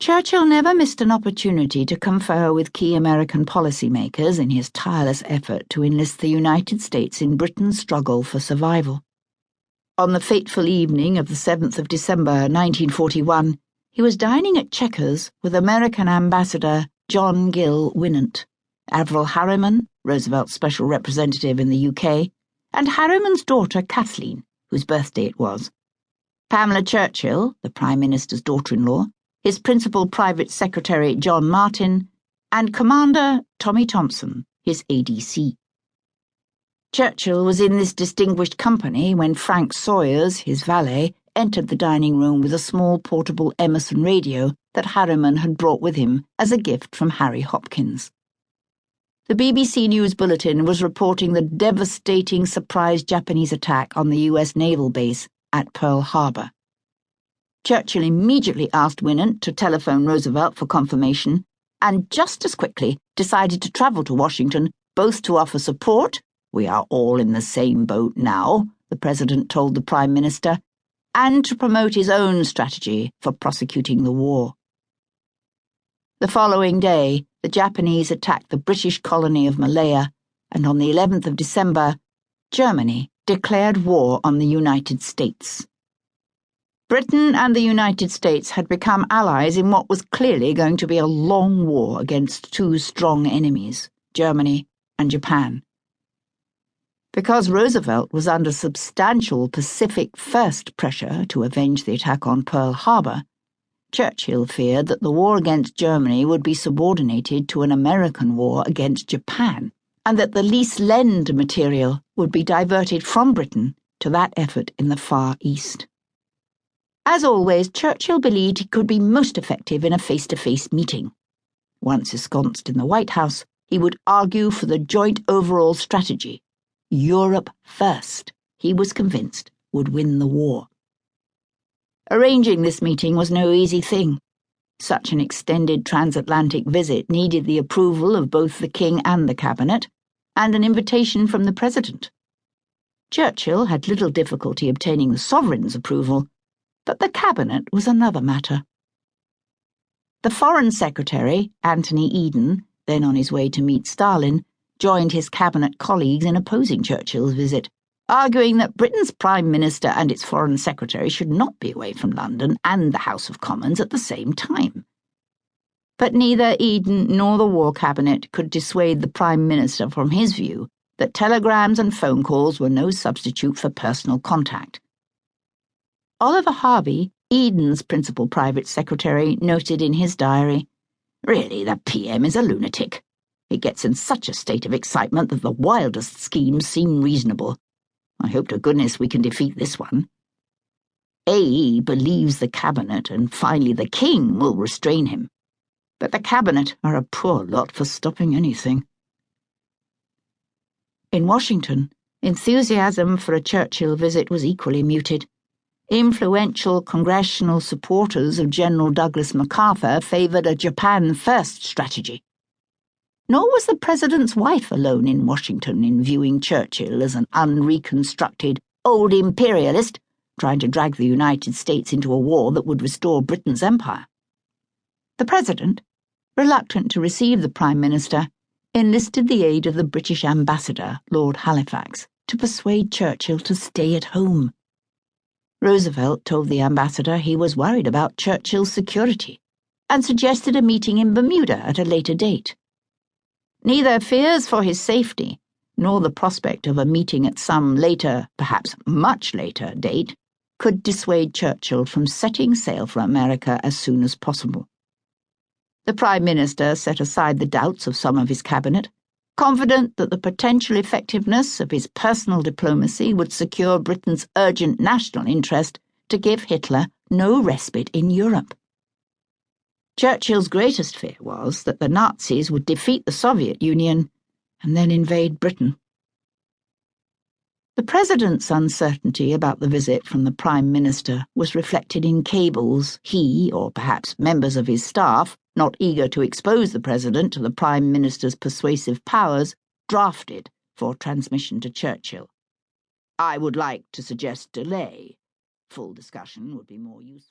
Churchill never missed an opportunity to confer with key American policymakers in his tireless effort to enlist the United States in Britain's struggle for survival. On the fateful evening of the 7th of December, 1941, he was dining at Chequers with American Ambassador John Gill Winant, Averell Harriman, Roosevelt's special representative in the UK, and Harriman's daughter Kathleen, whose birthday it was, Pamela Churchill, the Prime Minister's daughter-in-law, his principal private secretary John Martin, and Commander Tommy Thompson, his ADC. Churchill was in this distinguished company when Frank Sawyers, his valet, entered the dining room with a small portable Emerson radio that Harriman had brought with him as a gift from Harry Hopkins. The BBC News Bulletin was reporting the devastating surprise Japanese attack on the US naval base at Pearl Harbor. Churchill immediately asked Winant to telephone Roosevelt for confirmation, and just as quickly decided to travel to Washington both to offer support — "We are all in the same boat now," the President told the Prime Minister — and to promote his own strategy for prosecuting the war. The following day, the Japanese attacked the British colony of Malaya, and on the 11th of December, Germany declared war on the United States. Britain and the United States had become allies in what was clearly going to be a long war against two strong enemies, Germany and Japan. Because Roosevelt was under substantial Pacific First pressure to avenge the attack on Pearl Harbor, Churchill feared that the war against Germany would be subordinated to an American war against Japan, and that the lease-lend material would be diverted from Britain to that effort in the Far East. As always, Churchill believed he could be most effective in a face-to-face meeting. Once ensconced in the White House, he would argue for the joint overall strategy. Europe first, he was convinced, would win the war. Arranging this meeting was no easy thing. Such an extended transatlantic visit needed the approval of both the King and the Cabinet, and an invitation from the President. Churchill had little difficulty obtaining the Sovereign's approval, but the Cabinet was another matter. The Foreign Secretary, Anthony Eden, then on his way to meet Stalin, joined his Cabinet colleagues in opposing Churchill's visit, arguing that Britain's Prime Minister and its Foreign Secretary should not be away from London and the House of Commons at the same time. But neither Eden nor the War Cabinet could dissuade the Prime Minister from his view that telegrams and phone calls were no substitute for personal contact. Oliver Harvey, Eden's principal private secretary, noted in his diary, "Really, the PM is a lunatic. He gets in such a state of excitement that the wildest schemes seem reasonable. I hope to goodness we can defeat this one. AE believes the Cabinet and finally the King will restrain him. But the Cabinet are a poor lot for stopping anything." In Washington, enthusiasm for a Churchill visit was equally muted. Influential congressional supporters of General Douglas MacArthur favored a Japan-first strategy. Nor was the President's wife alone in Washington in viewing Churchill as an unreconstructed old imperialist trying to drag the United States into a war that would restore Britain's empire. The President, reluctant to receive the Prime Minister, enlisted the aid of the British ambassador, Lord Halifax, to persuade Churchill to stay at home. Roosevelt told the ambassador he was worried about Churchill's security and suggested a meeting in Bermuda at a later date. Neither fears for his safety nor the prospect of a meeting at some later, perhaps much later, date could dissuade Churchill from setting sail for America as soon as possible. The Prime Minister set aside the doubts of some of his cabinet, confident that the potential effectiveness of his personal diplomacy would secure Britain's urgent national interest to give Hitler no respite in Europe. Churchill's greatest fear was that the Nazis would defeat the Soviet Union and then invade Britain. The President's uncertainty about the visit from the Prime Minister was reflected in cables he, or perhaps members of his staff, not eager to expose the President to the Prime Minister's persuasive powers, drafted for transmission to Churchill. "I would like to suggest delay. Full discussion would be more useful."